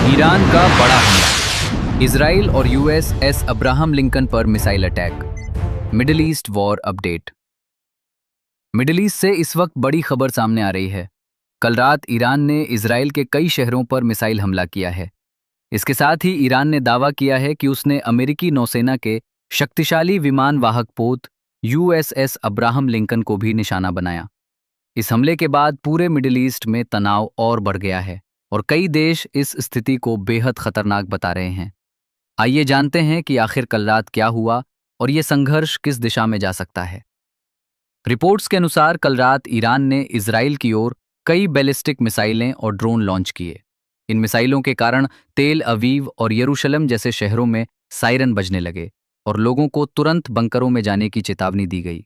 Iran का बड़ा हमला, इजराइल और यूएसएस अब्राहम लिंकन पर missile attack. Middle east war update. Middle east से इस वक्त बड़ी खबर सामने आ रही है। कल रात ईरान ने इजराइल के कई शहरों पर मिसाइल हमला किया है। इसके साथ ही ईरान ने दावा किया है कि उसने अमेरिकी नौसेना के शक्तिशाली विमान वाहक पोत यूएसएस अब्राहम लिंकन को भी निशाना बनाया। इस हमले के बाद पूरे मिडिल ईस्ट में तनाव और बढ़ गया है और कई देश इस स्थिति को बेहद खतरनाक बता रहे हैं। आइए जानते हैं कि आखिर कल रात क्या हुआ और ये संघर्ष किस दिशा में जा सकता है। रिपोर्ट्स के अनुसार कल रात ईरान ने इजराइल की ओर कई बैलिस्टिक मिसाइलें और ड्रोन लॉन्च किए। इन मिसाइलों के कारण तेल अवीव और यरूशलेम जैसे शहरों में सायरन बजने लगे और लोगों को तुरंत बंकरों में जाने की चेतावनी दी गई।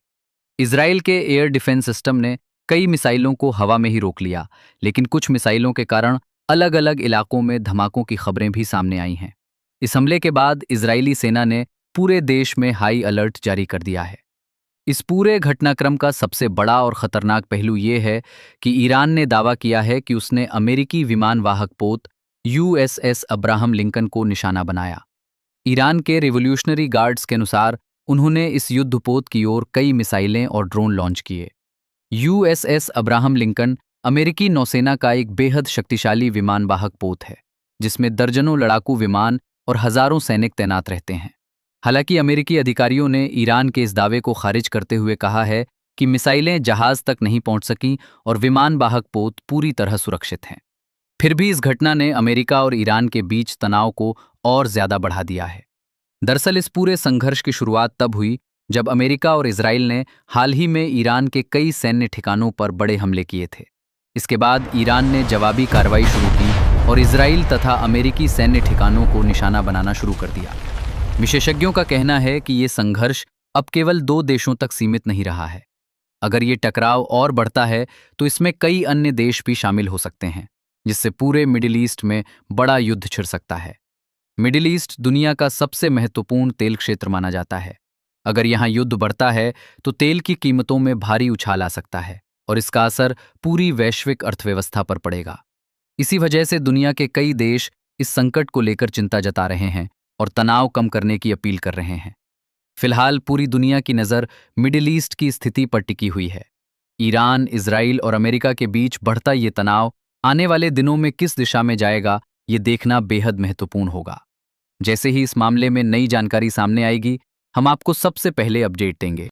इजराइल के एयर डिफेंस सिस्टम ने कई मिसाइलों को हवा में ही रोक लिया, लेकिन कुछ मिसाइलों के कारण अलग अलग इलाकों में धमाकों की खबरें भी सामने आई हैं। इस हमले के बाद इजरायली सेना ने पूरे देश में हाई अलर्ट जारी कर दिया है। इस पूरे घटनाक्रम का सबसे बड़ा और खतरनाक पहलू ये है कि ईरान ने दावा किया है कि उसने अमेरिकी विमान वाहक पोत यूएसएस अब्राहम लिंकन को निशाना बनाया। ईरान के रिवॉल्यूशनरी गार्ड्स के अनुसार उन्होंने इस युद्धपोत की ओर कई मिसाइलें और ड्रोन लॉन्च किए। यूएसएस अब्राहम लिंकन अमेरिकी नौसेना का एक बेहद शक्तिशाली विमान वाहक पोत है, जिसमें दर्जनों लड़ाकू विमान और हजारों सैनिक तैनात रहते हैं। हालांकि अमेरिकी अधिकारियों ने ईरान के इस दावे को खारिज करते हुए कहा है कि मिसाइलें जहाज तक नहीं पहुंच सकीं और विमान वाहक पोत पूरी तरह सुरक्षित हैं। फिर भी इस घटना ने अमेरिका और ईरान के बीच तनाव को और ज्यादा बढ़ा दिया है। दरअसल इस पूरे संघर्ष की शुरुआत तब हुई जब अमेरिका और इजराइल ने हाल ही में ईरान के कई सैन्य ठिकानों पर बड़े हमले किए थे। इसके बाद ईरान ने जवाबी कार्रवाई शुरू की और इजराइल तथा अमेरिकी सैन्य ठिकानों को निशाना बनाना शुरू कर दिया। विशेषज्ञों का कहना है कि ये संघर्ष अब केवल दो देशों तक सीमित नहीं रहा है। अगर ये टकराव और बढ़ता है तो इसमें कई अन्य देश भी शामिल हो सकते हैं, जिससे पूरे मिडिल ईस्ट में बड़ा युद्ध छिड़ सकता है। मिडिल ईस्ट दुनिया का सबसे महत्वपूर्ण तेल क्षेत्र माना जाता है। अगर यहाँ युद्ध बढ़ता है तो तेल की कीमतों में भारी उछाल आ सकता है और इसका असर पूरी वैश्विक अर्थव्यवस्था पर पड़ेगा। इसी वजह से दुनिया के कई देश इस संकट को लेकर चिंता जता रहे हैं और तनाव कम करने की अपील कर रहे हैं। फिलहाल पूरी दुनिया की नज़र मिडिल ईस्ट की स्थिति पर टिकी हुई है। ईरान, इजराइल और अमेरिका के बीच बढ़ता ये तनाव आने वाले दिनों में किस दिशा में जाएगा, ये देखना बेहद महत्वपूर्ण होगा। जैसे ही इस मामले में नई जानकारी सामने आएगी, हम आपको सबसे पहले अपडेट देंगे।